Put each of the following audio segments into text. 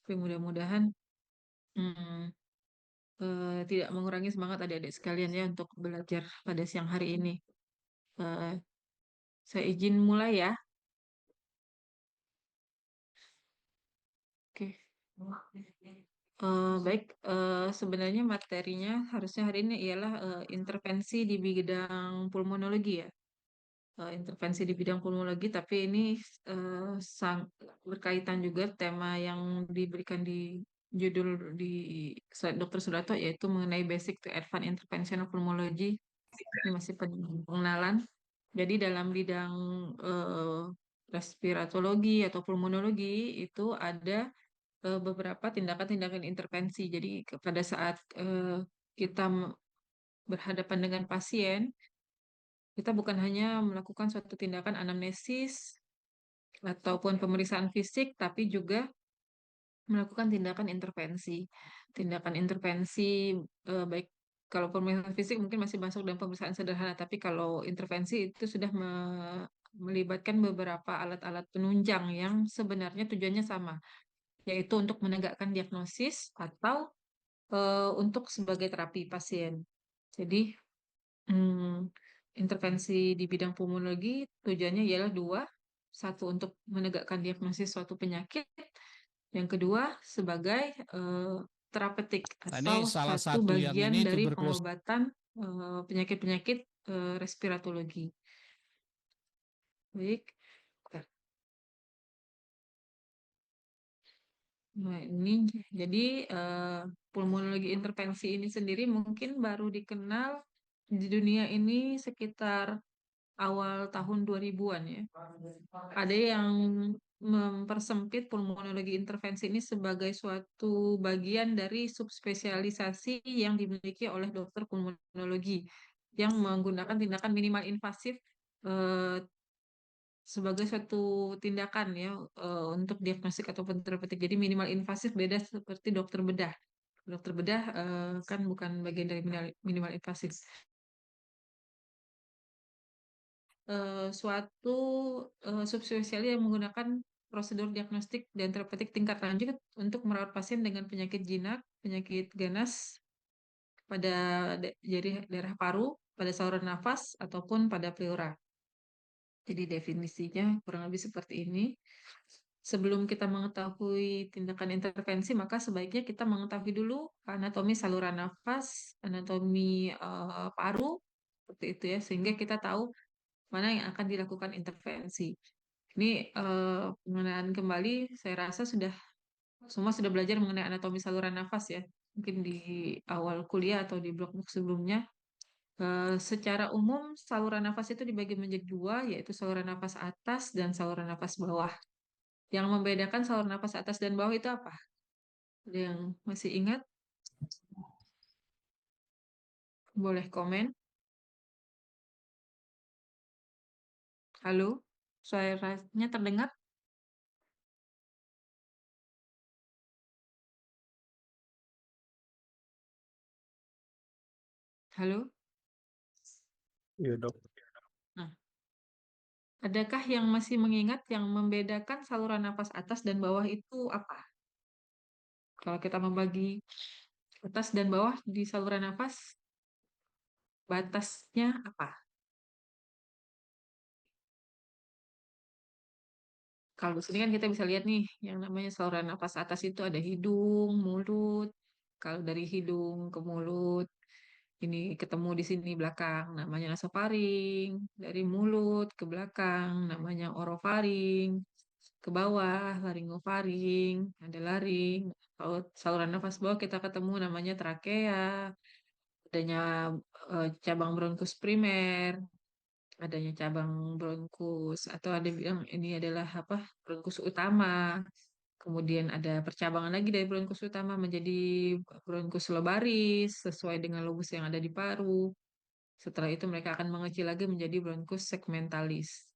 Tapi mudah-mudahan hmm, tidak mengurangi semangat adik-adik sekalian ya untuk belajar pada siang hari ini. Eh, saya izin mulai ya. Oke. Baik, sebenarnya materinya harusnya hari ini ialah intervensi di bidang pulmonologi ya. Intervensi di bidang pulmonologi, tapi ini berkaitan juga tema yang diberikan di judul di slide Dr. Sudato, yaitu mengenai basic to advanced interventional pulmonology. Ini masih pengenalan. Jadi dalam bidang eh, respiratologi atau pulmonologi itu ada beberapa tindakan-tindakan intervensi. Jadi pada saat kita berhadapan dengan pasien, kita bukan hanya melakukan suatu tindakan anamnesis ataupun pemeriksaan fisik, tapi juga melakukan tindakan intervensi. Tindakan intervensi baik kalau pemeriksaan fisik mungkin masih masuk dalam pemeriksaan sederhana, tapi kalau intervensi itu sudah melibatkan beberapa alat-alat penunjang yang sebenarnya tujuannya sama, yaitu untuk menegakkan diagnosis atau untuk sebagai terapi pasien. Jadi Hmm, intervensi di bidang pulmonologi tujuannya ialah dua. Satu, untuk menegakkan diagnosis suatu penyakit. Yang kedua, sebagai eh, terapeutik Nah, ini atau salah satu satu yang bagian ini dari tuberkulosis. pengobatan penyakit-penyakit respiratologi. Baik. Nah, ini jadi pulmonologi intervensi ini sendiri mungkin baru dikenal di dunia ini sekitar awal tahun 2000-an ya. Ada yang mempersempit pulmonologi intervensi ini sebagai suatu bagian dari subspesialisasi yang dimiliki oleh dokter pulmonologi yang menggunakan tindakan minimal invasif eh, sebagai suatu tindakan ya untuk diagnostik ataupun terapeutik. Jadi minimal invasif beda seperti dokter bedah. Dokter bedah kan bukan bagian dari minimal invasif. Suatu subspesialis yang menggunakan prosedur diagnostik dan terapeutik tingkat lanjut untuk merawat pasien dengan penyakit jinak, penyakit ganas pada jadi daerah paru, pada saluran nafas, ataupun pada pleura. Jadi definisinya kurang lebih seperti ini. Sebelum kita mengetahui tindakan intervensi, maka sebaiknya kita mengetahui dulu anatomi saluran nafas, anatomi paru, seperti itu ya, sehingga kita tahu mana yang akan dilakukan intervensi. Ini pengenaan kembali, saya rasa semua sudah belajar mengenai anatomi saluran nafas ya. Mungkin di awal kuliah atau di blok-blok sebelumnya. Secara umum, saluran nafas itu dibagi menjadi dua, yaitu saluran nafas atas dan saluran nafas bawah. Yang membedakan saluran nafas atas dan bawah itu apa? Ada yang masih ingat? Boleh komen. Halo, suaranya terdengar? Halo? Iya dok. Nah, adakah yang masih mengingat yang membedakan saluran nafas atas dan bawah itu apa? Kalau kita membagi atas dan bawah di saluran nafas, batasnya apa? Kalau di sini kan kita bisa lihat nih, yang namanya saluran nafas atas itu ada hidung, mulut. Kalau dari hidung ke mulut, ini ketemu di sini belakang, namanya nasofaring. Dari mulut ke belakang, namanya orofaring. Ke bawah, laringofaring, ada laring. Kalau saluran nafas bawah kita ketemu namanya trakea, adanya cabang bronkus primer, adanya cabang bronkus atau ada bilang ini adalah apa bronkus utama. Kemudian ada percabangan lagi dari bronkus utama menjadi bronkus lobaris sesuai dengan lobus yang ada di paru. Setelah itu mereka akan mengecil lagi menjadi bronkus segmentalis.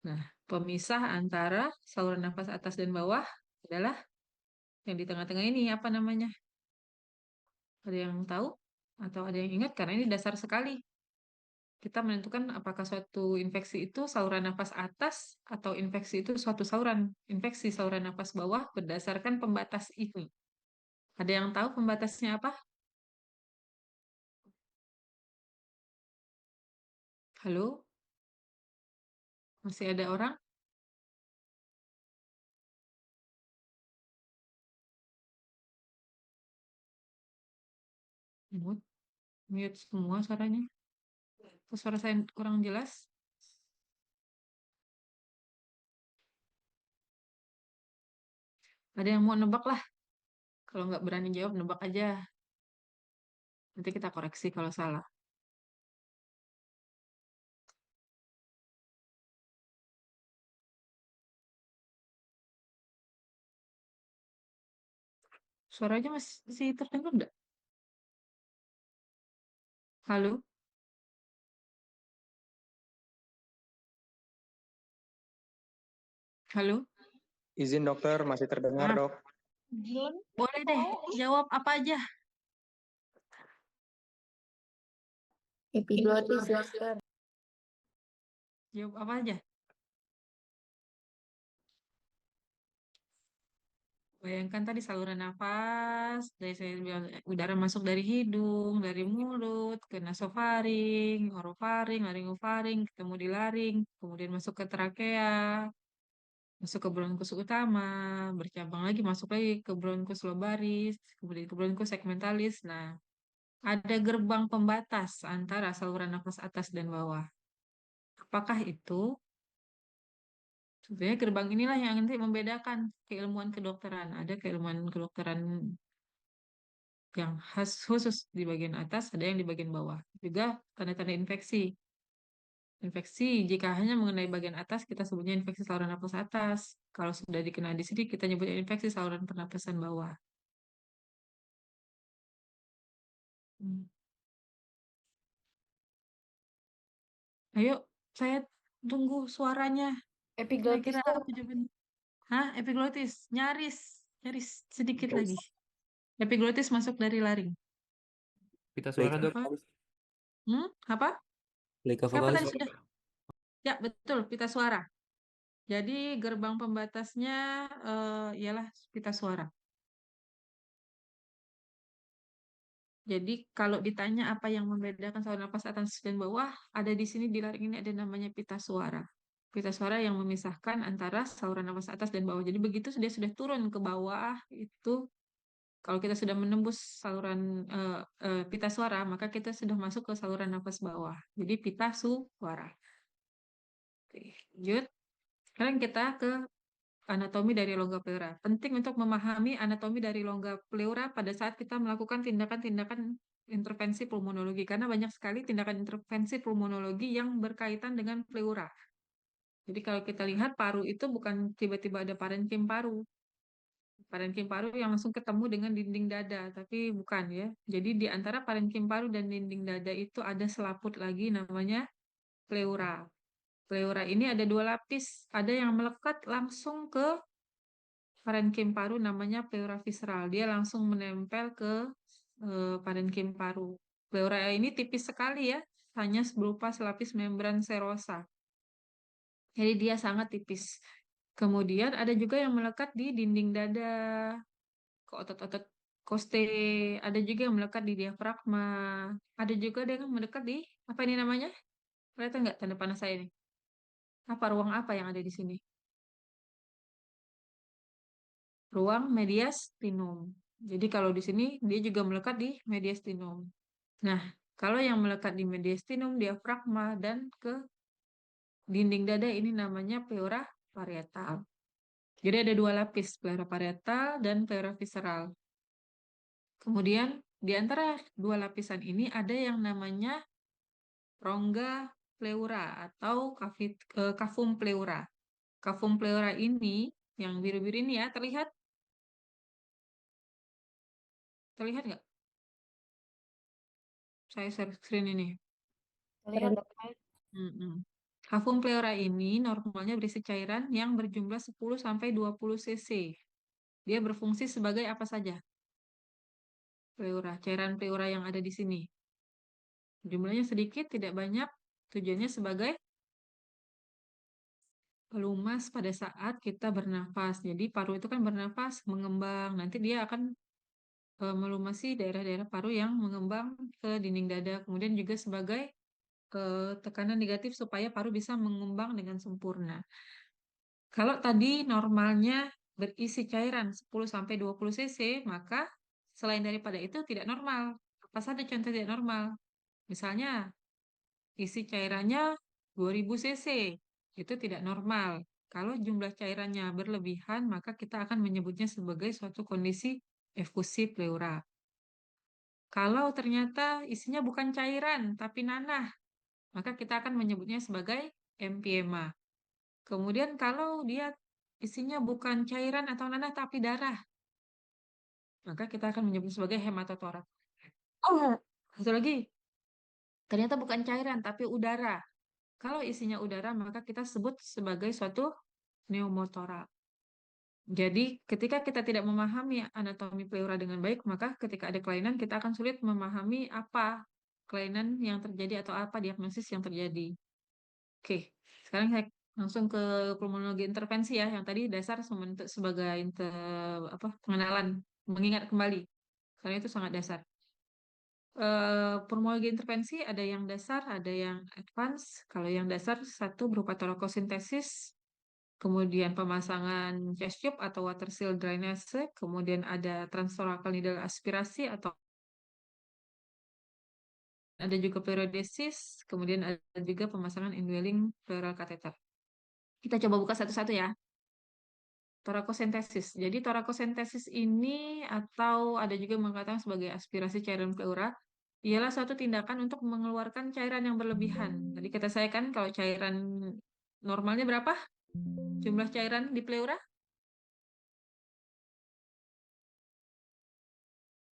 Nah, pemisah antara saluran nafas atas dan bawah adalah yang di tengah-tengah ini apa namanya? Ada yang tahu atau ada yang ingat karena ini dasar sekali. Kita menentukan apakah suatu infeksi itu saluran nafas atas atau infeksi itu suatu saluran infeksi saluran nafas bawah berdasarkan pembatas ini. Ada yang tahu pembatasnya apa? Halo, masih ada orang? Mute, mute semua suaranya. Terus suara saya kurang jelas? Ada yang mau nebak lah. Kalau nggak berani jawab, nebak aja. Nanti kita koreksi kalau salah. Suaranya masih terdengar nggak? Halo, halo. Izin dokter, masih terdengar Nah, dok. boleh deh. Jawab apa aja. Epiglottis, dokter. Jawab apa aja. Bayangkan tadi saluran nafas, dari saya bilang udara masuk dari hidung, dari mulut, ke nasofaring, orofaring, laringofaring, ketemu di laring, kemudian masuk ke trakea, masuk ke bronkus utama, bercabang lagi masuk lagi ke bronkus lobaris, kemudian ke bronkus segmentalis. Nah, ada gerbang pembatas antara saluran nafas atas dan bawah. Apakah itu? Sebenarnya gerbang inilah yang nanti membedakan keilmuan kedokteran. Ada keilmuan kedokteran yang khas khusus di bagian atas, ada yang di bagian bawah. Juga tanda-tanda infeksi. Infeksi jika hanya mengenai bagian atas kita sebutnya infeksi saluran nafas atas. Kalau sudah dikenal di sini kita nyebutnya infeksi saluran pernapasan bawah. Hmm. Ayo, saya tunggu suaranya. Epiglottis, Kira-kira dok. apa jawabannya? Hah? Epiglottis? Nyaris. Nyaris sedikit lagi. Epiglottis masuk dari laring. Pita suara Lika, dok, Apa? Hmm? Apa? lika Apa vokalis. tadi sudah? Ya, betul. Pita suara. Jadi gerbang pembatasnya ialah pita suara. Jadi kalau ditanya apa yang membedakan saluran nafas atas dan bawah, ada di sini di laring ini ada namanya pita suara. Pita suara yang memisahkan antara saluran nafas atas dan bawah. Jadi begitu dia sudah turun ke bawah, itu kalau kita sudah menembus saluran pita suara, maka kita sudah masuk ke saluran nafas bawah. Jadi pita suara. Oke, lanjut. Sekarang kita ke anatomi dari longga pleura. Penting untuk memahami anatomi dari longga pleura pada saat kita melakukan tindakan-tindakan intervensi pulmonologi karena banyak sekali tindakan intervensi pulmonologi yang berkaitan dengan pleura. Jadi kalau kita lihat paru itu bukan tiba-tiba ada parenkim paru. Parenkim paru yang langsung ketemu dengan dinding dada, tapi bukan ya. Jadi di antara parenkim paru dan dinding dada itu ada selaput lagi namanya pleura. Pleura ini ada dua lapis, ada yang melekat langsung ke parenkim paru namanya pleura visceral. Dia langsung menempel ke parenkim paru. Pleura ini tipis sekali ya, hanya berupa selapis membran serosa. Jadi dia sangat tipis. Kemudian ada juga yang melekat di dinding dada, ke otot-otot koste. Ada juga yang melekat di diafragma. Ada juga yang melekat di, apa ini namanya? Kelihatan nggak tanda panah saya ini? Apa ruang apa yang ada di sini? Ruang mediastinum. Jadi kalau di sini dia juga melekat di mediastinum. Nah, kalau yang melekat di mediastinum, diafragma, dan ke dinding dada ini namanya pleura parietal. Jadi ada dua lapis, pleura parietal dan pleura visceral. Kemudian di antara dua lapisan ini ada yang namanya rongga pleura atau kafum pleura. Kafum pleura ini yang biru-biru ini ya, terlihat? Terlihat nggak? Saya share screen ini. Terlihat, dokter. Mm-mm. Kafum pleura ini normalnya berisi cairan yang berjumlah 10 sampai 20 cc. Dia berfungsi sebagai apa saja? Pleura, cairan pleura yang ada di sini. Jumlahnya sedikit, tidak banyak. Tujuannya sebagai pelumas pada saat kita bernafas. Jadi paru itu kan bernafas, mengembang. Nanti dia akan melumasi daerah-daerah paru yang mengembang ke dinding dada. Kemudian juga sebagai tekanan negatif supaya paru bisa mengembang dengan sempurna. Kalau tadi normalnya berisi cairan 10-20 cc, maka selain daripada itu tidak normal. Apa saja contoh tidak normal? Misalnya isi cairannya 2000 cc, itu tidak normal. Kalau jumlah cairannya berlebihan, maka kita akan menyebutnya sebagai suatu kondisi efusi pleura. Kalau ternyata isinya bukan cairan, tapi nanah, maka kita akan menyebutnya sebagai emphysema. Kemudian kalau dia isinya bukan cairan atau nanah, tapi darah, maka kita akan menyebutnya sebagai hematotoraks. Oh, satu lagi, ternyata bukan cairan, tapi udara. Kalau isinya udara, maka kita sebut sebagai suatu pneumotoraks. Jadi, ketika kita tidak memahami anatomi pleura dengan baik, maka ketika ada kelainan, kita akan sulit memahami apa kelainan yang terjadi atau apa diagnosis yang terjadi. Oke, sekarang saya langsung ke pulmonologi intervensi ya, yang tadi dasar sebagai pengenalan, mengingat kembali, karena itu sangat dasar. Pulmonologi intervensi ada yang dasar, ada yang advance. Kalau yang dasar satu berupa torakosintesis, kemudian pemasangan chest tube atau water seal drainase, kemudian ada transtoracal needle aspirasi atau ada juga pleurodesis, kemudian ada juga pemasangan indwelling pleural catheter. Kita coba buka satu-satu ya. Torakosentesis. Jadi torakosentesis ini atau ada juga mengatakan sebagai aspirasi cairan pleura ialah suatu tindakan untuk mengeluarkan cairan yang berlebihan. Tadi kata saya kan kalau cairan normalnya berapa? Jumlah cairan di pleura?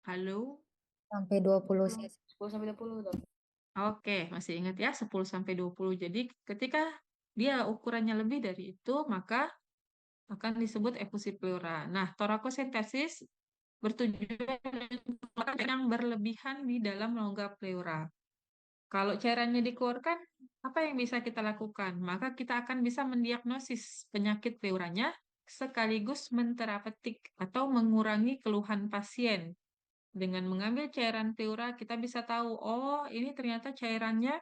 Halo? Sampai 20 cc. 10-20 dok. Oke, masih ingat ya 10-20. Jadi ketika dia ukurannya lebih dari itu, maka akan disebut efusi pleura. Nah, torakosentesis bertujuan untuk cairan yang berlebihan di dalam rongga pleura. Kalau cairannya dikeluarkan, apa yang bisa kita lakukan? Maka kita akan bisa mendiagnosis penyakit pleuranya sekaligus menterapeutik atau mengurangi keluhan pasien. Dengan mengambil cairan pleura, kita bisa tahu, oh ini ternyata cairannya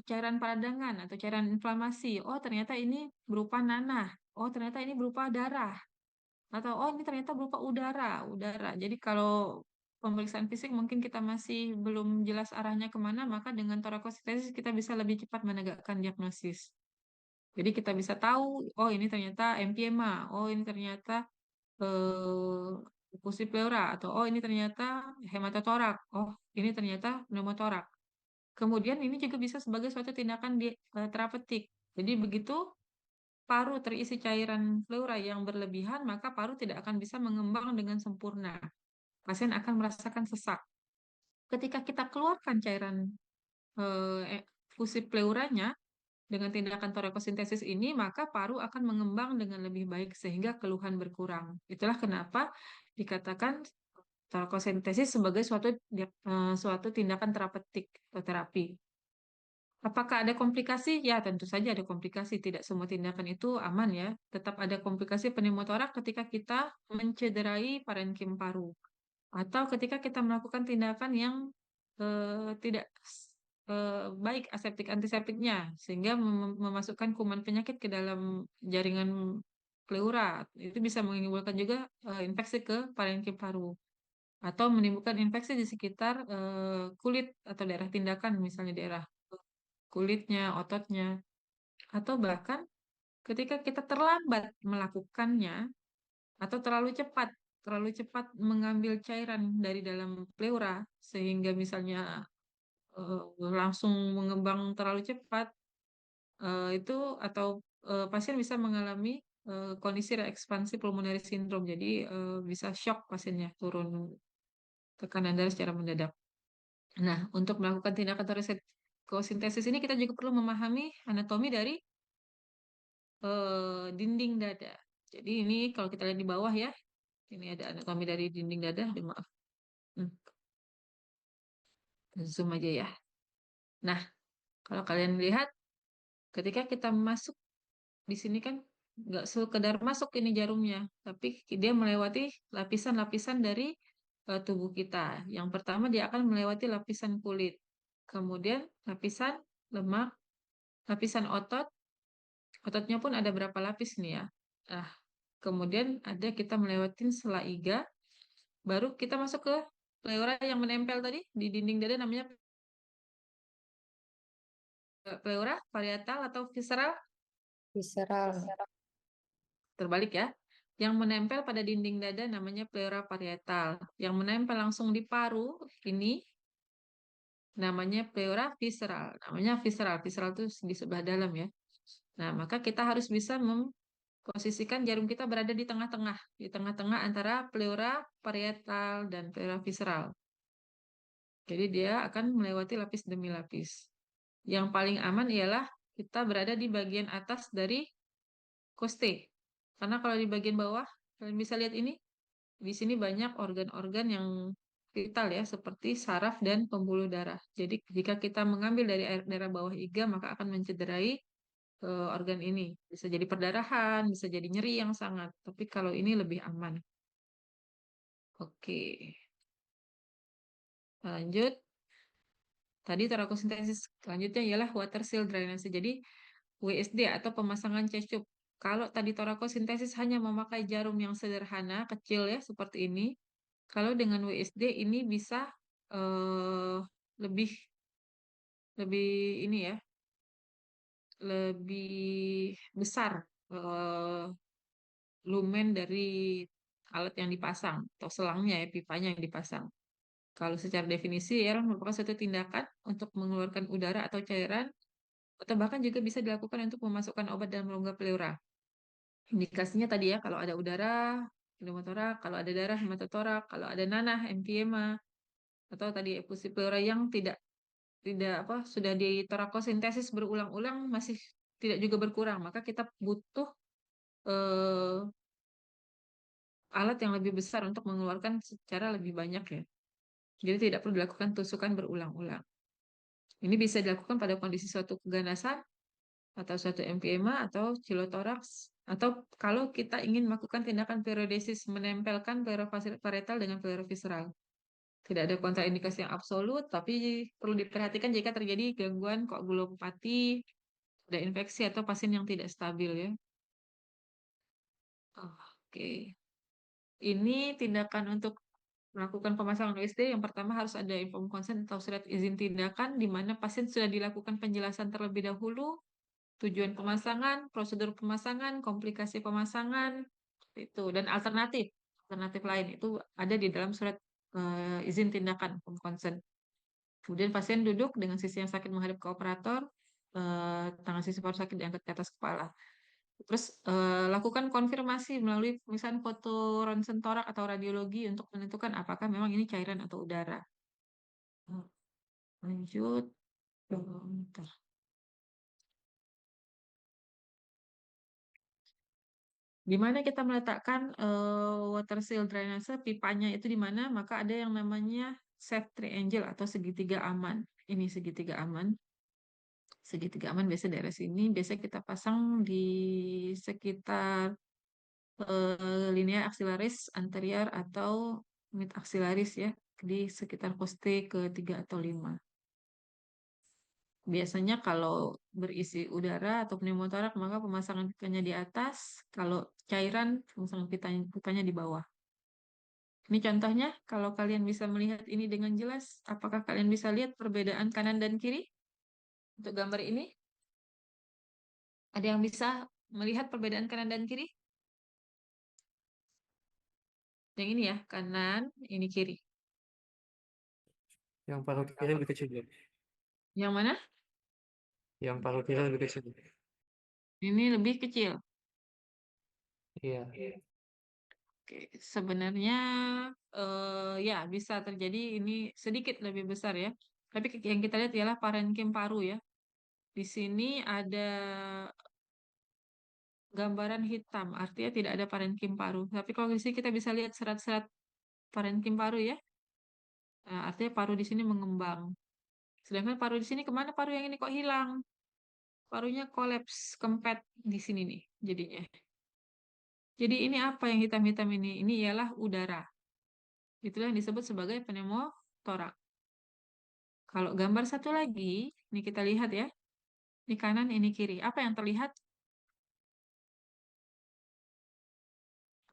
cairan peradangan atau cairan inflamasi. Oh ternyata ini berupa nanah. Oh ternyata ini berupa darah. Atau oh ini ternyata berupa udara. Jadi kalau pemeriksaan fisik mungkin kita masih belum jelas arahnya kemana, maka dengan torakosintesis kita bisa lebih cepat menegakkan diagnosis. Jadi kita bisa tahu, oh ini ternyata emphysema, oh ini ternyata efusi pleura, atau oh ini ternyata hematotorak, oh ini ternyata pneumotorak. Kemudian ini juga bisa sebagai suatu tindakan terapeutik. Jadi begitu paru terisi cairan pleura yang berlebihan, maka paru tidak akan bisa mengembang dengan sempurna. Pasien akan merasakan sesak. Ketika kita keluarkan cairan fusi pleuranya dengan tindakan torakosintesis ini, maka paru akan mengembang dengan lebih baik sehingga keluhan berkurang. Itulah kenapa dikatakan torakosintesis sebagai suatu tindakan terapeutik atau terapi. Apakah ada komplikasi? Ya, tentu saja ada komplikasi. Tidak semua tindakan itu aman ya. Tetap ada komplikasi pneumotorak ketika kita mencederai parenkim paru. Atau ketika kita melakukan tindakan yang tidak baik aseptik antiseptiknya. Sehingga memasukkan kuman penyakit ke dalam jaringan pleura. Itu bisa menimbulkan juga infeksi ke parenkim paru. Atau menimbulkan infeksi di sekitar kulit atau daerah tindakan, misalnya daerah kulitnya, ototnya, atau bahkan ketika kita terlambat melakukannya atau terlalu cepat mengambil cairan dari dalam pleura sehingga misalnya langsung mengembang terlalu cepat itu atau pasien bisa mengalami kondisi reekspansi pulmonary syndrome. Jadi bisa shock pasiennya, turun tekanan darah secara mendadak. Nah, untuk melakukan tindakan torakosintesis ini kita juga perlu memahami anatomi dari dinding dada. Jadi ini kalau kita lihat di bawah ya, ini ada anatomi dari dinding dada. Maaf, zoom aja ya. Nah, kalau kalian lihat, ketika kita masuk di sini kan nggak sekedar masuk ini jarumnya, tapi dia melewati lapisan-lapisan dari tubuh kita. Yang pertama dia akan melewati lapisan kulit, kemudian lapisan lemak, lapisan otot, ototnya pun ada berapa lapis nih ya. Nah, kemudian ada kita melewatin sela iga, baru kita masuk ke pleura yang menempel tadi di dinding dada namanya pleura parietal atau visceral. Visceral. Terbalik ya. Yang menempel pada dinding dada namanya pleura parietal. Yang menempel langsung di paru ini namanya pleura visceral. Namanya visceral. Visceral itu di sebelah dalam ya. Nah, maka kita harus bisa memposisikan jarum kita berada di tengah-tengah. Di tengah-tengah antara pleura parietal dan pleura visceral. Jadi dia akan melewati lapis demi lapis. Yang paling aman ialah kita berada di bagian atas dari koste. Karena kalau di bagian bawah, kalian bisa lihat ini, di sini banyak organ-organ yang vital ya, seperti saraf dan pembuluh darah. Jadi jika kita mengambil dari daerah bawah iga, maka akan mencederai organ ini. Bisa jadi perdarahan, bisa jadi nyeri yang sangat. Tapi kalau ini lebih aman. Oke, lanjut. Tadi torakosintesis selanjutnya ialah water seal drainase. Jadi WSD atau pemasangan cecup. Kalau tadi torakosintesis hanya memakai jarum yang sederhana, kecil ya, seperti ini. Kalau dengan WSD ini bisa eh, lebih lebih ini ya, lebih besar eh, lumen dari alat yang dipasang atau selangnya ya, pipanya yang dipasang. Kalau secara definisi ya merupakan suatu tindakan untuk mengeluarkan udara atau cairan atau bahkan juga bisa dilakukan untuk memasukkan obat dalam rongga pleura. Indikasinya tadi ya, kalau ada udara, pneumotorak, kalau ada darah, hematotorak, kalau ada nanah, emphysema, atau tadi efusi pleura yang tidak tidak apa sudah di torakosintesis berulang-ulang masih tidak juga berkurang, maka kita butuh eh, alat yang lebih besar untuk mengeluarkan secara lebih banyak ya. Jadi tidak perlu dilakukan tusukan berulang-ulang. Ini bisa dilakukan pada kondisi suatu keganasan atau suatu emphysema atau chilotoraks atau kalau kita ingin melakukan tindakan periodisis menempelkan pleura parietal dengan pleura visceral. Tidak ada kontraindikasi yang absolut, tapi perlu diperhatikan jika terjadi gangguan koagulopati, ada infeksi atau pasien yang tidak stabil ya. Oke. Ini tindakan untuk melakukan pemasangan USD yang pertama harus ada inform consent atau surat izin tindakan di mana pasien sudah dilakukan penjelasan terlebih dahulu, tujuan pemasangan, prosedur pemasangan, komplikasi pemasangan, itu dan alternatif alternatif lain itu ada di dalam surat izin tindakan inform consent. Kemudian pasien duduk dengan sisi yang sakit menghadap ke operator, tangan sisi paru sakit diangkat ke atas kepala. Terus lakukan konfirmasi melalui misalnya foto ronsen torak atau radiologi untuk menentukan apakah memang ini cairan atau udara. Lanjut. Bentar. Di mana kita meletakkan water seal drainase, pipanya itu di mana? Maka ada yang namanya safe triangle atau segitiga aman. Ini segitiga aman. Segitiga aman biasa daerah sini. Biasa kita pasang di sekitar linea axillaris anterior atau mid axillaris ya, di sekitar poste ke-3 atau 5. Biasanya kalau berisi udara atau pneumotorak maka pemasangan pipanya di atas, kalau cairan pemasangan pipanya di bawah. Ini contohnya, kalau kalian bisa melihat ini dengan jelas, apakah kalian bisa lihat perbedaan kanan dan kiri untuk gambar ini? Ada yang bisa melihat perbedaan kanan dan kiri? Yang ini ya, kanan, ini kiri. Yang paru kiri lebih kecil. Ya? Yang mana? Yang paru kiri lebih kecil. Ini lebih kecil. Iya. Oke, sebenarnya ya bisa terjadi ini sedikit lebih besar ya. Tapi yang kita lihat ialah parenkim paru ya. Di sini ada gambaran hitam, artinya tidak ada parenkim paru. Tapi kalau di sini kita bisa lihat serat-serat parenkim paru ya. Nah, artinya paru di sini mengembang. Sedangkan paru di sini kemana paru yang ini kok hilang? Parunya kolaps, kempet di sini nih jadinya. Jadi ini apa yang hitam-hitam ini? Ini ialah udara. Itulah yang disebut sebagai pneumotoraks. Kalau gambar satu lagi, ini kita lihat ya. Ini kanan, ini kiri. Apa yang terlihat?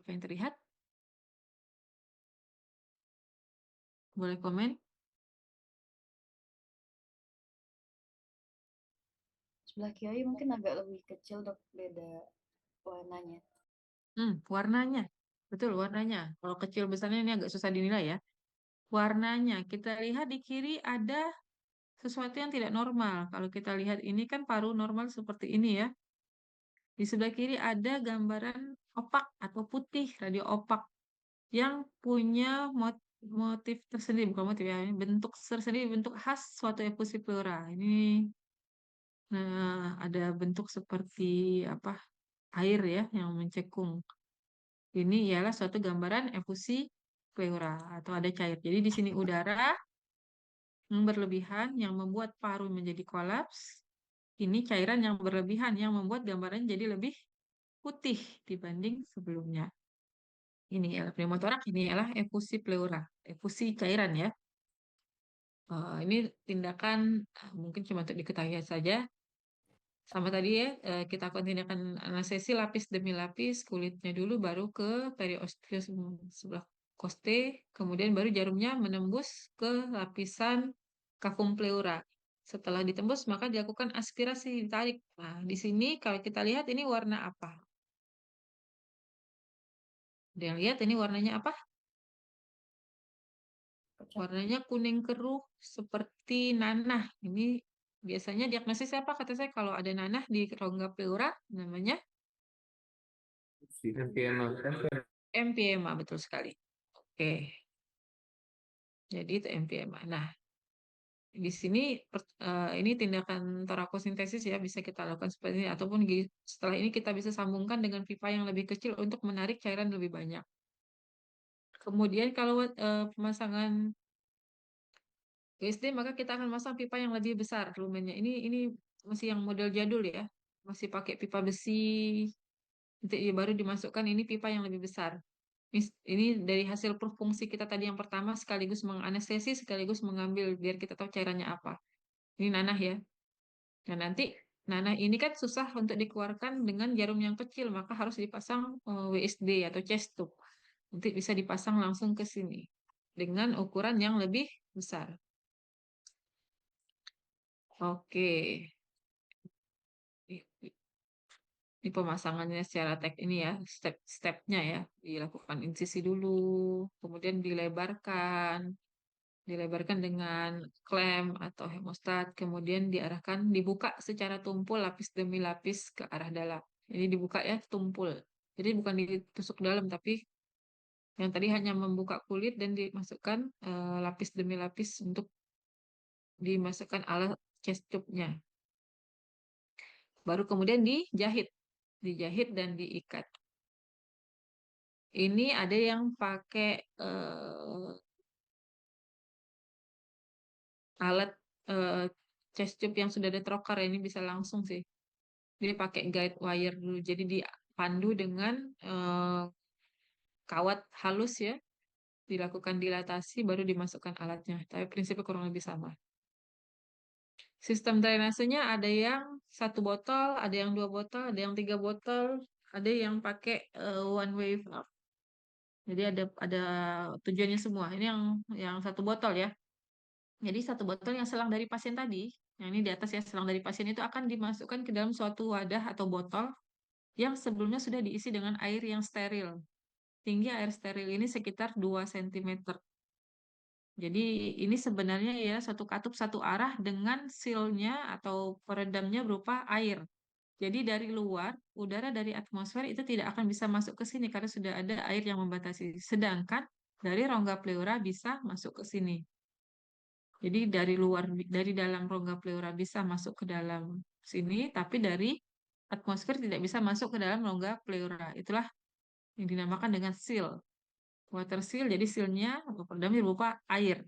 Apa yang terlihat? Boleh komen? Sebelah kiri mungkin agak lebih kecil, Dok, beda warnanya. Warnanya. Betul, warnanya. Kalau kecil besarnya ini agak susah dinilai ya. Warnanya, kita lihat di kiri ada sesuatu yang tidak normal. Kalau kita lihat ini kan paru normal seperti ini ya. Di sebelah kiri ada gambaran opak atau putih, radio opak, yang punya motif tersendiri, bukan motif ya, ini bentuk tersendiri, bentuk khas suatu efusi pleura. Ini ada bentuk seperti apa? Air ya yang mencekung. Ini ialah suatu gambaran efusi pleura atau ada cair. Jadi di sini udara yang berlebihan yang membuat paru menjadi kolaps. Ini cairan yang berlebihan yang membuat gambaran jadi lebih putih dibanding sebelumnya. Ini ialah pneumotoraks, ini ialah efusi pleura, efusi cairan ya. Ini tindakan mungkin cuma untuk diketahui saja. Sama tadi ya, kita akan tindakan anestesi lapis demi lapis, kulitnya dulu, baru ke periosteus sebelah koste, kemudian baru jarumnya menembus ke lapisan cavum pleura. Setelah ditembus, maka dilakukan aspirasi, ditarik. Nah, di sini kalau kita lihat ini warna apa? Ada yang lihat ini warnanya apa? Warnanya kuning keruh seperti nanah. Ini biasanya diagnosis apa kata saya kalau ada nanah di rongga pleura namanya MPMA. MPMA, betul sekali. Oke. Jadi itu MPMA. Nah, di sini ini tindakan torakosintesis ya bisa kita lakukan seperti ini ataupun setelah ini kita bisa sambungkan dengan pipa yang lebih kecil untuk menarik cairan lebih banyak. Kemudian kalau pemasangan USD maka kita akan masang pipa yang lebih besar lumennya. Ini masih yang model jadul ya. Masih pakai pipa besi. Nanti baru dimasukkan ini pipa yang lebih besar. Ini dari hasil perfungsi kita tadi yang pertama sekaligus menganestesi sekaligus mengambil biar kita tahu cairannya apa. Ini nanah ya. Nah nanti nanah ini kan susah untuk dikeluarkan dengan jarum yang kecil maka harus dipasang WSD atau chest tube. Nanti bisa dipasang langsung ke sini dengan ukuran yang lebih besar. Oke. Ini pemasangannya secara ini ya, step-stepnya ya. Dilakukan insisi dulu, kemudian dilebarkan dengan klem atau hemostat, kemudian diarahkan, dibuka secara tumpul lapis demi lapis ke arah dalam. Ini dibuka ya, tumpul. Jadi bukan ditusuk dalam, tapi yang tadi hanya membuka kulit dan dimasukkan lapis demi lapis untuk dimasukkan alat chest tube-nya. Baru kemudian dijahit dan diikat. Ini ada yang pakai alat chest tube yang sudah ada trocar ini bisa langsung sih. Dia pakai guide wire dulu. Jadi dipandu dengan kawat halus ya. Dilakukan dilatasi baru dimasukkan alatnya. Tapi prinsipnya kurang lebih sama. Sistem drainasenya ada yang 1 botol, ada yang 2 botol, ada yang 3 botol, ada yang pakai one way valve. Jadi ada tujuannya semua. Ini yang 1 botol ya. Jadi 1 botol yang selang dari pasien tadi, yang ini di atas ya selang dari pasien itu akan dimasukkan ke dalam suatu wadah atau botol yang sebelumnya sudah diisi dengan air yang steril. Tinggi air steril ini sekitar 2 cm. Jadi ini sebenarnya ya satu katup satu arah dengan sealnya atau peredamnya berupa air. Jadi dari luar, udara dari atmosfer itu tidak akan bisa masuk ke sini karena sudah ada air yang membatasi. Sedangkan dari rongga pleura bisa masuk ke sini. Jadi dari dalam rongga pleura bisa masuk ke dalam sini, tapi dari atmosfer tidak bisa masuk ke dalam rongga pleura. Itulah yang dinamakan dengan seal. Water seal, jadi sealnya peredamnya berupa air.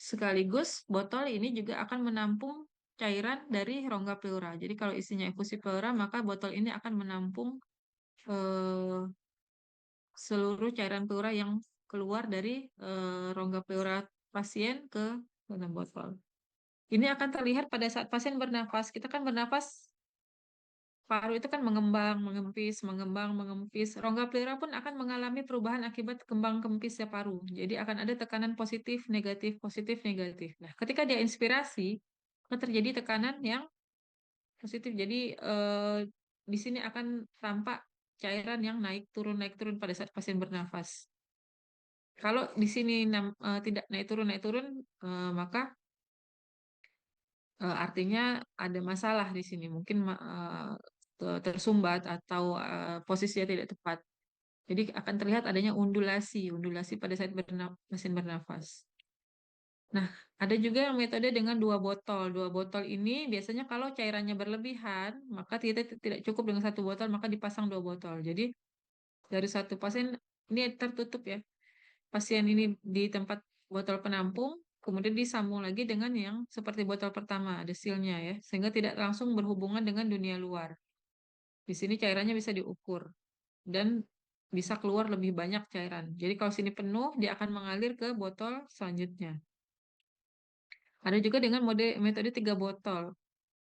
Sekaligus botol ini juga akan menampung cairan dari rongga pleura. Jadi kalau isinya infusi pleura, maka botol ini akan menampung eh, seluruh cairan pleura yang keluar dari rongga pleura pasien ke dalam botol. Ini akan terlihat pada saat pasien bernafas. Kita kan bernafas, paru itu kan mengembang, mengempis, mengembang, mengempis. Rongga pleura pun akan mengalami perubahan akibat kembang kempisnya paru. Jadi akan ada tekanan positif, negatif, positif, negatif. Nah, ketika dia inspirasi, akan terjadi tekanan yang positif. Jadi di sini akan tampak cairan yang naik turun pada saat pasien bernafas. Kalau di sini tidak naik turun, maka artinya ada masalah di sini. Mungkin tersumbat atau posisinya tidak tepat. Jadi akan terlihat adanya undulasi pada saat pasien bernafas. Nah, ada juga yang metode dengan dua botol. Dua botol ini biasanya kalau cairannya berlebihan, maka kita tidak cukup dengan satu botol, maka dipasang dua botol. Jadi dari satu pasien ini tertutup ya. Pasien ini di tempat botol penampung, kemudian disambung lagi dengan yang seperti botol pertama, ada sealnya ya, sehingga tidak langsung berhubungan dengan dunia luar. Di sini cairannya bisa diukur dan bisa keluar lebih banyak cairan. Jadi kalau sini penuh, dia akan mengalir ke botol selanjutnya. Ada juga dengan metode tiga botol.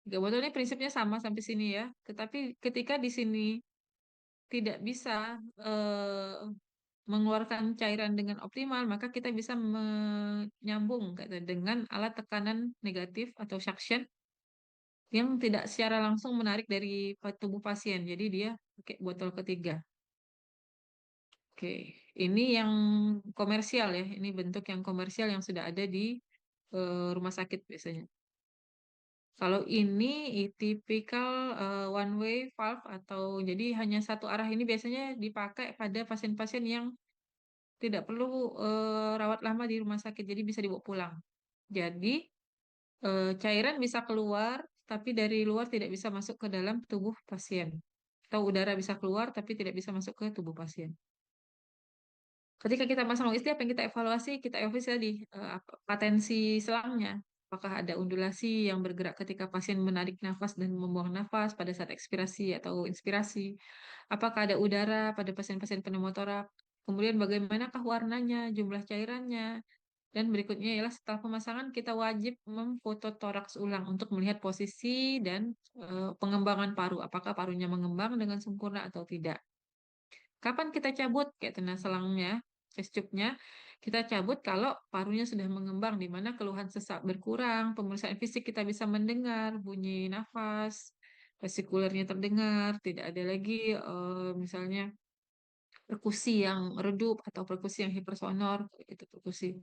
Tiga botol ini prinsipnya sama sampai sini ya. Tetapi ketika di sini tidak bisa mengeluarkan cairan dengan optimal, maka kita bisa menyambung dengan alat tekanan negatif atau suction yang tidak secara langsung menarik dari tubuh pasien. Jadi dia pakai botol ketiga. Oke, ini yang komersial ya. Ini bentuk yang komersial yang sudah ada di rumah sakit biasanya. Kalau ini tipikal one way valve atau jadi hanya satu arah, ini biasanya dipakai pada pasien-pasien yang tidak perlu rawat lama di rumah sakit, jadi bisa dibawa pulang. Jadi cairan bisa keluar, tapi dari luar tidak bisa masuk ke dalam tubuh pasien. Atau udara bisa keluar, tapi tidak bisa masuk ke tubuh pasien. Ketika kita pasang OSD, apa yang kita evaluasi tadi potensi selangnya. Apakah ada undulasi yang bergerak ketika pasien menarik nafas dan membuang nafas pada saat ekspirasi atau inspirasi? Apakah ada udara pada pasien-pasien pneumotorak? Kemudian bagaimanakah warnanya, jumlah cairannya? Dan berikutnya ialah setelah pemasangan kita wajib memfoto toraks ulang untuk melihat posisi dan pengembangan paru. Apakah parunya mengembang dengan sempurna atau tidak? Kapan kita cabut? Kayak tenang selangnya, chest tube-nya, kita cabut kalau parunya sudah mengembang, di mana keluhan sesak berkurang, pemeriksaan fisik kita bisa mendengar bunyi nafas, vesikulernya terdengar, tidak ada lagi misalnya perkusi yang redup atau perkusi yang hipersonor, itu perkusi.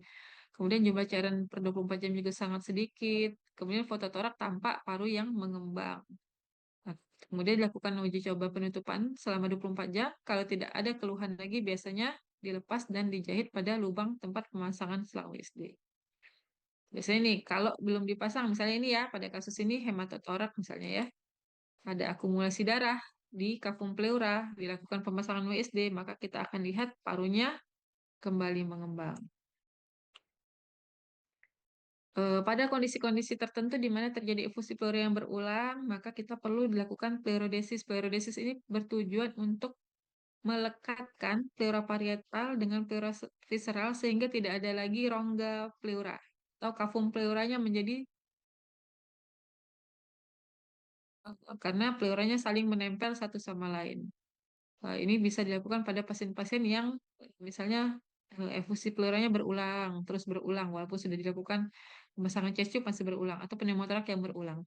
Kemudian jumlah cairan per 24 jam juga sangat sedikit. Kemudian fototorak tampak paru yang mengembang. Nah, kemudian dilakukan uji coba penutupan selama 24 jam. Kalau tidak ada keluhan lagi, biasanya dilepas dan dijahit pada lubang tempat pemasangan selang USD. Biasanya nih, kalau belum dipasang, misalnya ini ya, pada kasus ini hematotorak misalnya ya, ada akumulasi darah di kafum pleura, dilakukan pemasangan WSD, maka kita akan lihat parunya kembali mengembang. Pada kondisi-kondisi tertentu di mana terjadi efusi pleura yang berulang, maka kita perlu dilakukan pleurodesis. Pleurodesis ini bertujuan untuk melekatkan pleura parietal dengan pleura visceral sehingga tidak ada lagi rongga pleura atau kafum pleuranya menjadi karena pleuranya saling menempel satu sama lain. Ini bisa dilakukan pada pasien-pasien yang misalnya efusi pleuranya berulang, terus berulang, walaupun sudah dilakukan pemasangan chest tube masih berulang, atau pneumotorak yang berulang.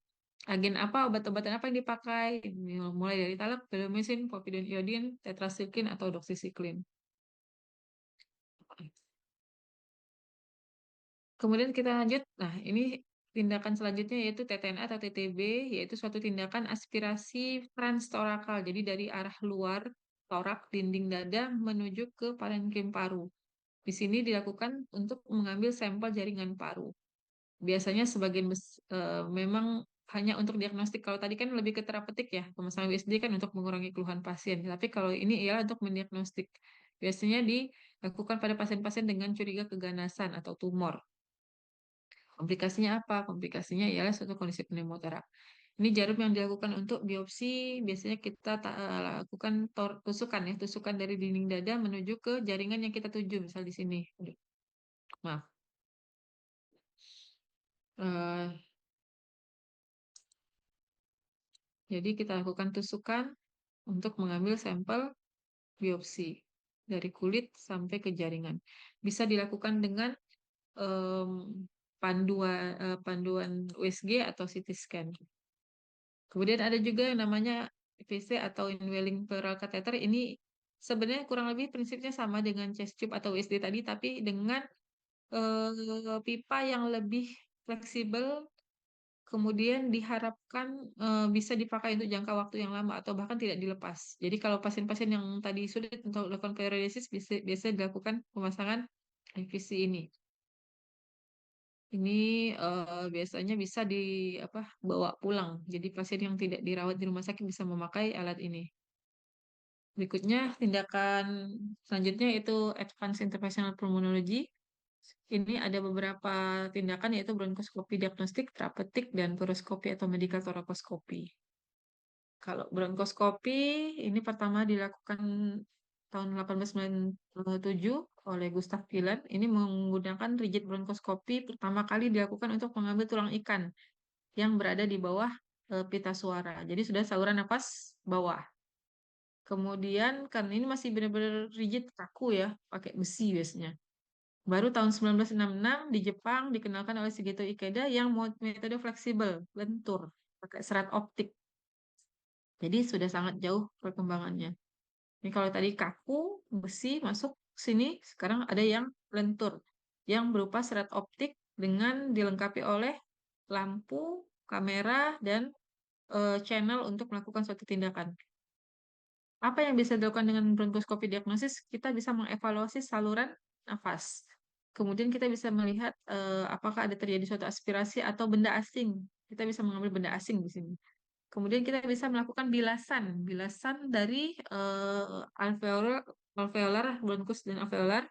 Agen apa, obat-obatan apa yang dipakai? Mulai dari talak, bedomycin, povidone iodine, tetracycline, atau doxycycline. Kemudian kita lanjut, nah ini tindakan selanjutnya yaitu TTNA atau TTB, yaitu suatu tindakan aspirasi transtorakal, jadi dari arah luar torak dinding dada menuju ke parenkim paru. Di sini dilakukan untuk mengambil sampel jaringan paru. Biasanya sebagian memang hanya untuk diagnostik. Kalau tadi kan lebih ke terapeutik ya, pemasangan WSD kan untuk mengurangi keluhan pasien. Tapi kalau ini ialah untuk mendiagnostik. Biasanya dilakukan pada pasien-pasien dengan curiga keganasan atau tumor. Komplikasinya apa? Komplikasinya ialah suatu kondisi pneumotoraks. Ini jarum yang dilakukan untuk biopsi, biasanya kita lakukan tusukan ya, tusukan dari dinding dada menuju ke jaringan yang kita tuju, misal di sini. Aduh, maaf. Eh, jadi kita lakukan tusukan untuk mengambil sampel biopsi dari kulit sampai ke jaringan. Bisa dilakukan dengan em, panduan USG atau CT scan. Kemudian ada juga yang namanya IVC atau indwelling pleural catheter. Ini sebenarnya kurang lebih prinsipnya sama dengan chest tube atau USD tadi, tapi dengan pipa yang lebih fleksibel, kemudian diharapkan bisa dipakai untuk jangka waktu yang lama atau bahkan tidak dilepas. Jadi kalau pasien-pasien yang tadi sulit untuk melakukan pleurodesis, biasa dilakukan pemasangan IVC ini. Ini biasanya bisa bawa pulang. Jadi pasien yang tidak dirawat di rumah sakit bisa memakai alat ini. Berikutnya tindakan selanjutnya itu Advanced Interventional Pulmonology. Ini ada beberapa tindakan yaitu bronkoskopi diagnostik, terapeutik, dan fluoroskopi atau medical thoracoskopi. Kalau bronkoskopi ini pertama dilakukan tahun 1897 oleh Gustav Vilan. Ini menggunakan rigid bronkoskopi pertama kali dilakukan untuk mengambil tulang ikan yang berada di bawah pita suara. Jadi sudah saluran nafas bawah. Kemudian kan ini masih benar-benar rigid kaku ya, pakai besi biasanya. Baru tahun 1966 di Jepang dikenalkan oleh Shigeto Ikeda yang metode fleksibel, lentur, pakai serat optik. Jadi sudah sangat jauh perkembangannya. Ini kalau tadi kaku, besi masuk sini, sekarang ada yang lentur, yang berupa serat optik dengan dilengkapi oleh lampu, kamera, dan channel untuk melakukan suatu tindakan. Apa yang bisa dilakukan dengan bronkoskopi diagnosis? Kita bisa mengevaluasi saluran nafas. Kemudian kita bisa melihat apakah ada terjadi suatu aspirasi atau benda asing. Kita bisa mengambil benda asing di sini. Kemudian kita bisa melakukan bilasan dari alveolar, bronkus dan alveolar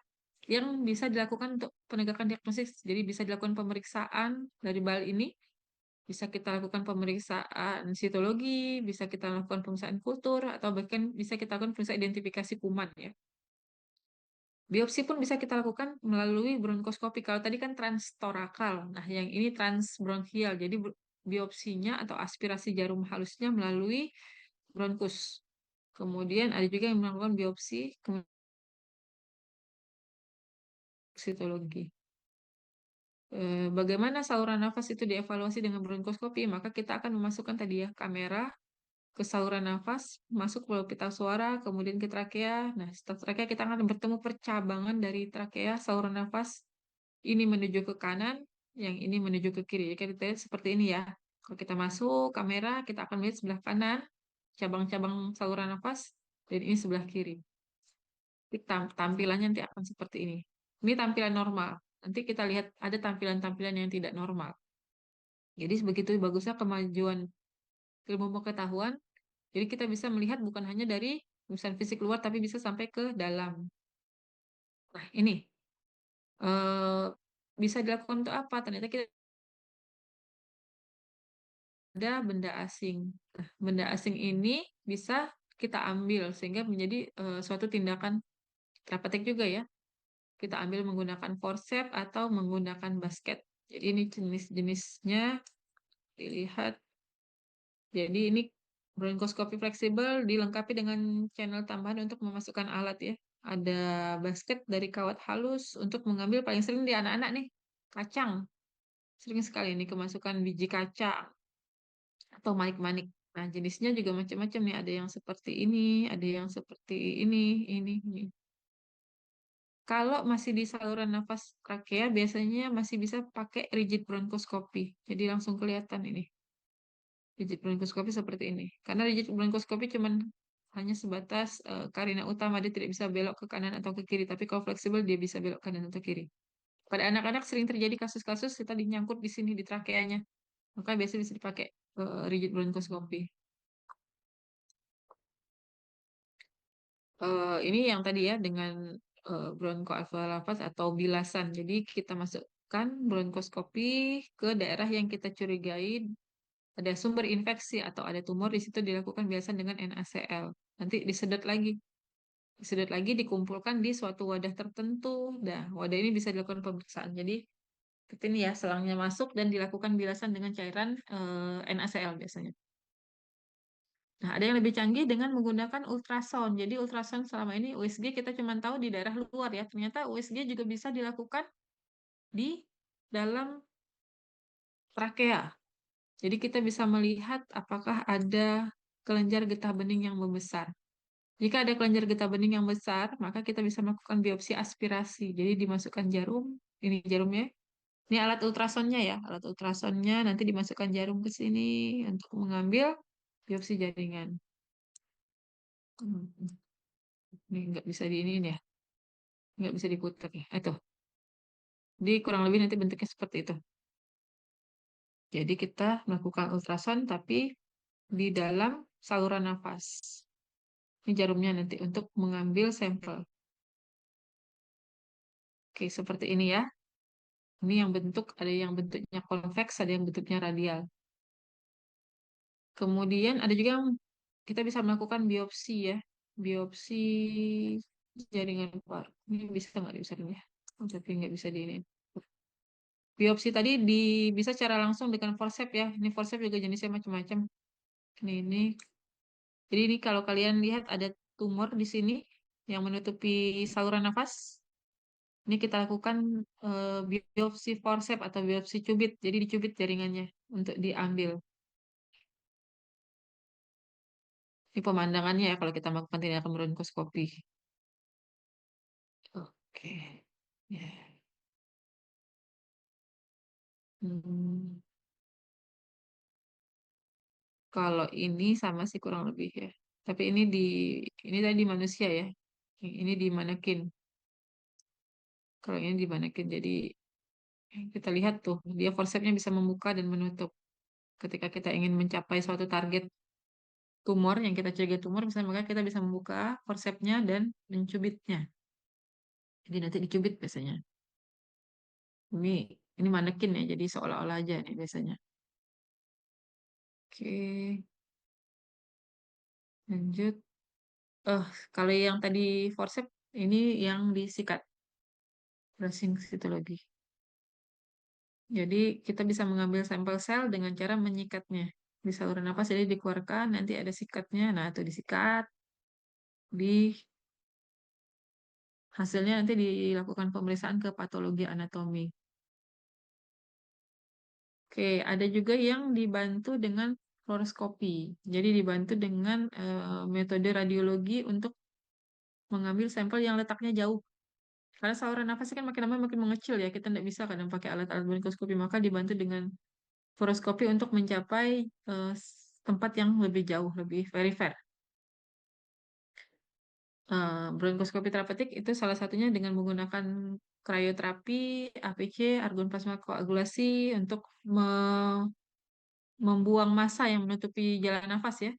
yang bisa dilakukan untuk penegakan diagnosis. Jadi bisa dilakukan pemeriksaan dari bal ini, bisa kita lakukan pemeriksaan sitologi, bisa kita lakukan pemeriksaan kultur, atau bahkan bisa kita lakukan pemeriksaan identifikasi kuman ya. Biopsi pun bisa kita lakukan melalui bronkoskopi. Kalau tadi kan transtorakal, nah yang ini transbronchial. Jadi biopsinya atau aspirasi jarum halusnya melalui bronkus. Kemudian ada juga yang melakukan biopsi sitologi. Bagaimana saluran nafas itu dievaluasi dengan bronkoskopi? Maka kita akan memasukkan tadi ya kamera ke saluran nafas, masuk ke pita suara, kemudian ke trakea. Nah, setelah trakea kita akan bertemu percabangan dari trakea, saluran nafas. Ini menuju ke kanan, yang ini menuju ke kiri. Jadi kita lihat seperti ini ya. Kalau kita masuk kamera, kita akan melihat sebelah kanan, cabang-cabang saluran nafas, dan ini sebelah kiri. Tampilannya nanti akan seperti ini. Ini tampilan normal. Nanti kita lihat ada tampilan-tampilan yang tidak normal. Jadi begitu bagusnya kemajuan ilmu pengetahuan, jadi kita bisa melihat bukan hanya dari urusan fisik luar, tapi bisa sampai ke dalam. Nah, ini eh, bisa dilakukan untuk apa? Ternyata kita ada benda asing. Nah, benda asing ini bisa kita ambil sehingga menjadi suatu tindakan terapeutik juga ya. Kita ambil menggunakan forceps atau menggunakan basket. Jadi ini jenis-jenisnya dilihat. Jadi ini bronkoskopi fleksibel dilengkapi dengan channel tambahan untuk memasukkan alat ya. Ada basket dari kawat halus untuk mengambil paling sering di anak-anak nih, kacang. Sering sekali ini kemasukan biji kacang atau manik-manik. Nah, jenisnya juga macam-macam nih. Ada yang seperti ini, ada yang seperti ini. Kalau masih di saluran nafas trakea, biasanya masih bisa pakai rigid bronkoskopi. Jadi langsung kelihatan ini. Rigid bronkoskopi seperti ini. Karena rigid bronkoskopi cuman hanya sebatas karina utama, dia tidak bisa belok ke kanan atau ke kiri. Tapi kalau fleksibel, dia bisa belok kanan atau kiri. Pada anak-anak sering terjadi kasus-kasus kita dinyangkut di sini di trakeanya. Maka biasanya bisa dipakai rigid bronkoskopi. Ini yang tadi ya dengan bronkoalveolar atau bilasan. Jadi kita masuk melakukan bronkoskopi ke daerah yang kita curigai ada sumber infeksi atau ada tumor, di situ dilakukan biasa dengan NaCl. Nanti disedot lagi, dikumpulkan di suatu wadah tertentu. Nah, wadah ini bisa dilakukan pemeriksaan. Jadi seperti ini ya, selangnya masuk dan dilakukan bilasan dengan cairan NaCl biasanya. Nah, ada yang lebih canggih dengan menggunakan ultrasound. Jadi ultrasound selama ini USG kita cuma tahu di daerah luar ya. Ternyata USG juga bisa dilakukan di dalam trakea. Jadi kita bisa melihat apakah ada kelenjar getah bening yang membesar. Jika ada kelenjar getah bening yang besar, maka kita bisa melakukan biopsi aspirasi. Jadi dimasukkan jarum, ini jarumnya. Ini alat ultrasonnya ya, alat ultrasonnya nanti dimasukkan jarum ke sini untuk mengambil biopsi jaringan. Ini nggak bisa di ini ya, nggak bisa diputar ya. Itu. Jadi kurang lebih nanti bentuknya seperti itu. Jadi kita melakukan ultrason tapi di dalam saluran nafas. Ini jarumnya nanti untuk mengambil sampel. Oke, seperti ini ya. Ini yang bentuk, ada yang bentuknya konveks, ada yang bentuknya radial. Kemudian ada juga yang kita bisa melakukan biopsi ya. Biopsi jaringan paru. Ini bisa nggak bisa ini ya? Oh, tapi nggak bisa di ini. Biopsi tadi bisa secara langsung dengan forcep ya. Ini forcep juga jenisnya macam-macam. Ini. Jadi ini kalau kalian lihat ada tumor di sini yang menutupi saluran nafas. Ini kita lakukan biopsi forcep atau biopsi cubit. Jadi dicubit jaringannya untuk diambil. Ini pemandangannya ya kalau kita melakukan tindakan bronkoskopi. Oke. Ya. Hmm. Kalau ini sama sih kurang lebih ya. Tapi ini tadi di manusia ya. Ini di manekin. Kalau ini di manekin. Jadi kita lihat tuh, dia forcepnya bisa membuka dan menutup. Ketika kita ingin mencapai suatu target tumor yang kita curigai tumor, misalnya maka kita bisa membuka forcepnya dan mencubitnya. Jadi nanti dicubit biasanya. Ini ini manekin ya, jadi seolah-olah aja nih biasanya. Oke, lanjut. Kalau yang tadi forceps, ini yang disikat, brushing citologi. Jadi kita bisa mengambil sampel sel dengan cara menyikatnya di saluran nafas. Jadi dikeluarkan, nanti ada sikatnya. Nah, itu disikat, di hasilnya nanti dilakukan pemeriksaan ke patologi anatomi. Oke, ada juga yang dibantu dengan fluoroskopi. Jadi dibantu dengan metode radiologi untuk mengambil sampel yang letaknya jauh. Karena saluran nafasnya kan makin lama makin mengecil ya, kita tidak bisa kadang pakai alat-alat bronkoskopi, maka dibantu dengan fluoroskopi untuk mencapai tempat yang lebih jauh, lebih perifer. Bronkoskopi terapeutik itu salah satunya dengan menggunakan krioterapi, APC, argon plasma koagulasi untuk membuang massa yang menutupi jalan nafas ya,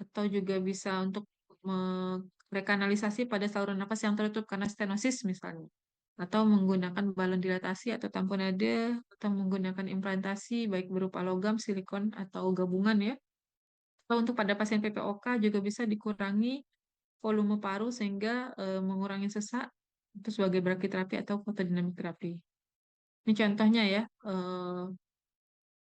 atau juga bisa untuk merekanalisasi pada saluran nafas yang tertutup karena stenosis misalnya, atau menggunakan balon dilatasi atau tamponade, atau menggunakan implantasi baik berupa logam, silikon, atau gabungan ya. Atau untuk pada pasien PPOK juga bisa dikurangi volume paru sehingga mengurangi sesak, itu sebagai brachytherapy atau fotodinamik terapi. Ini contohnya ya,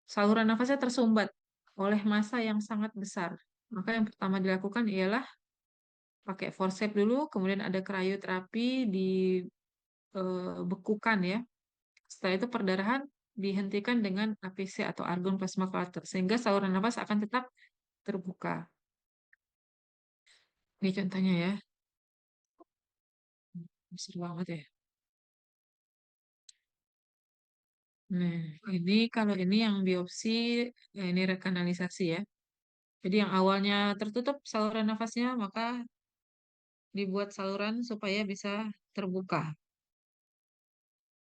saluran nafasnya tersumbat oleh massa yang sangat besar. Maka yang pertama dilakukan ialah pakai forceps dulu, kemudian ada krioterapi dibekukan ya. Setelah itu perdarahan dihentikan dengan APC atau argon plasma collector sehingga saluran nafas akan tetap terbuka. Ini contohnya ya. Seru banget ya. Nah, ini kalau ini yang biopsi, ini rekanalisasi ya. Jadi yang awalnya tertutup saluran nafasnya, maka dibuat saluran supaya bisa terbuka.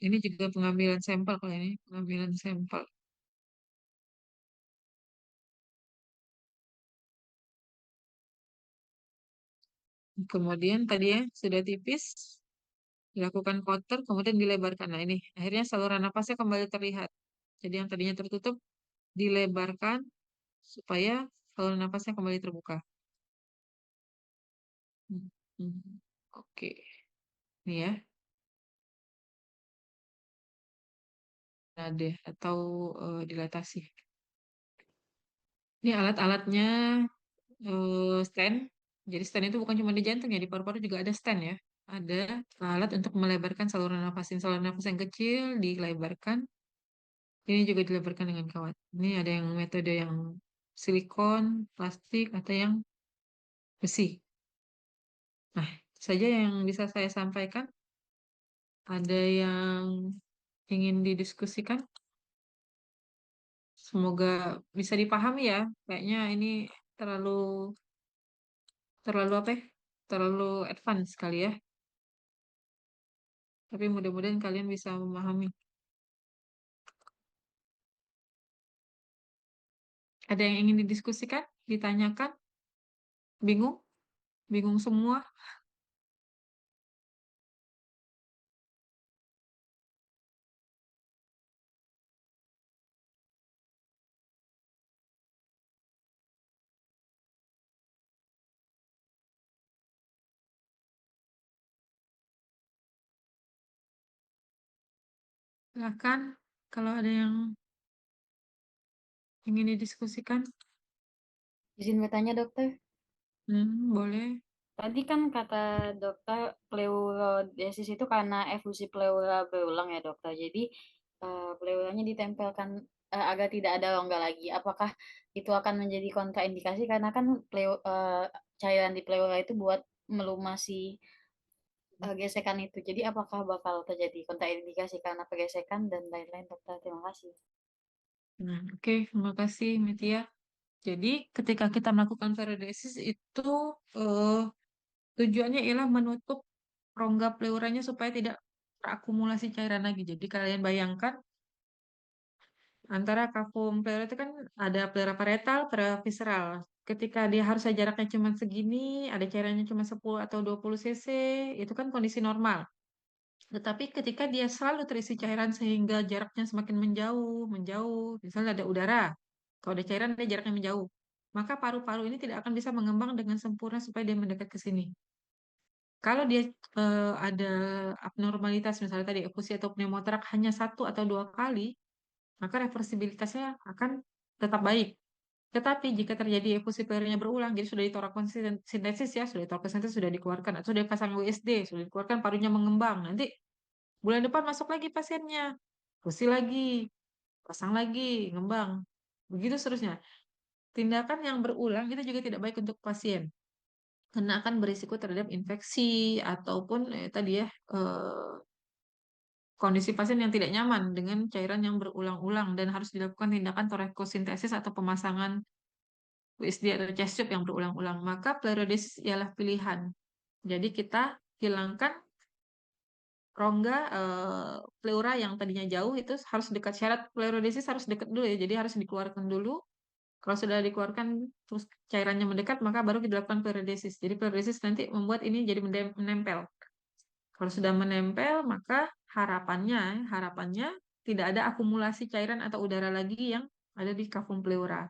Ini juga pengambilan sampel kalau ini, pengambilan sampel. Kemudian tadi ya sudah tipis, dilakukan counter, kemudian dilebarkan. Nah, ini akhirnya saluran napasnya kembali terlihat. Jadi yang tadinya tertutup dilebarkan supaya saluran napasnya kembali terbuka. Hmm, hmm. Oke, ini ya. Ada atau dilatasi. Ini alat-alatnya stand. Jadi stand itu bukan cuma di jantung ya, di paru-paru juga ada stand ya. Ada alat untuk melebarkan saluran nafas. Saluran nafas yang kecil dilebarkan. Ini juga dilebarkan dengan kawat. Ini ada yang metode yang silikon, plastik, atau yang besi. Nah, itu saja yang bisa saya sampaikan. Ada yang ingin didiskusikan? Semoga bisa dipahami ya. Kayaknya ini terlalu terlalu apa ya? Terlalu advance kali ya. Tapi mudah-mudahan kalian bisa memahami. Ada yang ingin didiskusikan? Ditanyakan? Bingung? Bingung semua? Silakan kalau ada yang ingin didiskusikan. Izin bertanya dokter. Boleh. Tadi kan kata dokter pleurodesis itu karena efusi pleura berulang ya dokter. Jadi pleuranya ditempelkan agar tidak ada rongga lagi. Apakah itu akan menjadi kontraindikasi karena kan cairan di pleura itu buat melumasi gesekan itu. Jadi apakah bakal terjadi kontraindikasi karena pergesekan dan lain-lain dokter? Terima kasih. Oke, terima kasih Metia. Jadi ketika kita melakukan fluorodesis itu eh, tujuannya ialah menutup rongga pleuranya supaya tidak terakumulasi cairan lagi. Jadi kalian bayangkan antara kafum pleura itu kan ada pleura parietal, pleura visceral. Ketika dia harusnya jaraknya cuma segini, ada cairannya cuma 10 atau 20 cc, itu kan kondisi normal. Tetapi ketika dia selalu terisi cairan sehingga jaraknya semakin menjauh, menjauh, misalnya ada udara, kalau ada cairan dia jaraknya menjauh, maka paru-paru ini tidak akan bisa mengembang dengan sempurna supaya dia mendekat ke sini. Kalau dia ada abnormalitas, misalnya tadi efusi atau pneumotorak hanya 1 atau 2 kali, maka reversibilitasnya akan tetap baik. Tetapi jika terjadi efusi pleuronya berulang, jadi sudah ditorakkan sintesis ya, sudah ditorakkan sintesis, sudah dikeluarkan, atau sudah dipasang USD, sudah dikeluarkan parunya mengembang, nanti bulan depan masuk lagi pasiennya, fusi lagi, pasang lagi, ngembang, begitu seterusnya. Tindakan yang berulang itu juga tidak baik untuk pasien, karena akan berisiko terhadap infeksi ataupun tadi ya kondisi pasien yang tidak nyaman dengan cairan yang berulang-ulang dan harus dilakukan tindakan torakosintesis atau pemasangan USD atau chest tube yang berulang-ulang. Maka pleurodesis ialah pilihan. Jadi kita hilangkan rongga pleura yang tadinya jauh itu harus dekat, syarat pleurodesis harus dekat dulu ya, jadi harus dikeluarkan dulu. Kalau sudah dikeluarkan terus cairannya mendekat maka baru dilakukan pleurodesis. Jadi pleurodesis nanti membuat ini jadi menempel. Kalau sudah menempel maka harapannya tidak ada akumulasi cairan atau udara lagi yang ada di kafum pleura.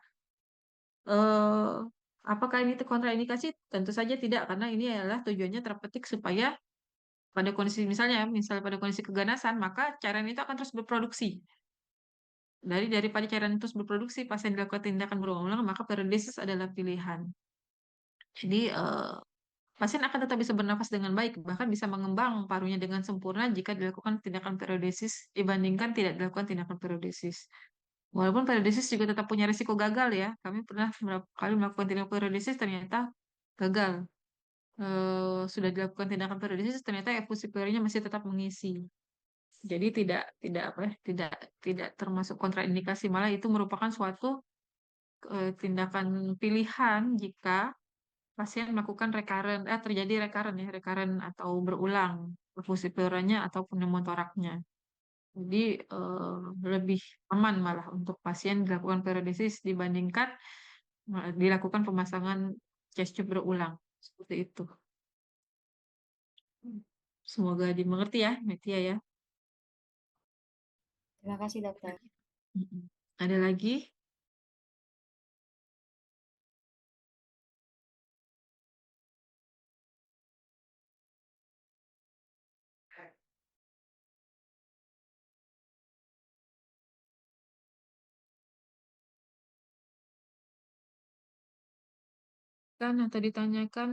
eh Apakah ini kontraindikasi? Tentu saja tidak, karena ini adalah tujuannya terpetik supaya pada kondisi misalnya pada kondisi keganasan, maka cairan itu akan terus berproduksi. Daripada cairan itu terus berproduksi, pasien dilakukan tindakan berulang-ulang, maka pleurodesis adalah pilihan. Jadi pasien akan tetap bisa bernafas dengan baik, bahkan bisa mengembang parunya dengan sempurna jika dilakukan tindakan pleurodesis dibandingkan tidak dilakukan tindakan pleurodesis. Walaupun pleurodesis juga tetap punya risiko gagal ya. Kami pernah beberapa kali melakukan tindakan pleurodesis ternyata gagal. Sudah dilakukan tindakan pleurodesis ternyata efusi pleuranya masih tetap mengisi. Jadi tidak apa ya, tidak termasuk kontraindikasi, malah itu merupakan suatu tindakan pilihan jika pasien melakukan terjadi recurrent atau berulang perfusi pleuranya atau pneumotoraknya. Jadi eh, lebih aman malah untuk pasien dilakukan pleurodesis dibandingkan dilakukan pemasangan chest tube berulang. Seperti itu. Semoga dimengerti ya, Metia ya. Terima kasih, dokter. Mm-mm. Ada lagi? Kan atau ditanyakan?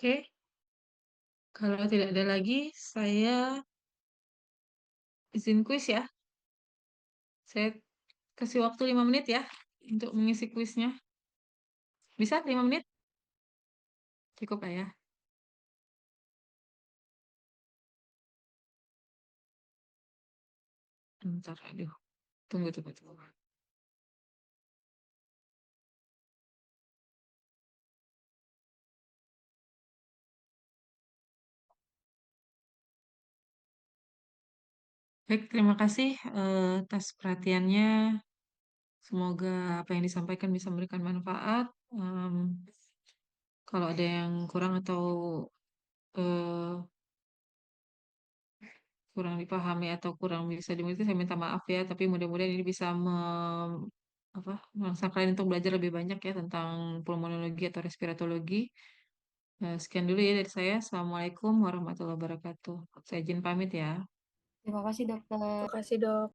Oke, kalau tidak ada lagi, saya izin kuis ya. Saya kasih waktu 5 menit ya untuk mengisi kuisnya. Bisa 5 menit? Cukup lah ya. Bentar, aduh. Tunggu. Baik, terima kasih atas perhatiannya. Semoga apa yang disampaikan bisa memberikan manfaat. Kalau ada yang kurang atau eh, kurang dipahami atau kurang bisa dimengerti, saya minta maaf ya. Tapi mudah-mudahan ini bisa memaksa kalian untuk belajar lebih banyak ya tentang pulmonologi atau respiratologi. Sekian dulu ya dari saya. Assalamualaikum warahmatullahi wabarakatuh. Saya izin pamit ya. Terima kasih, dokter. Terima kasih, Dok.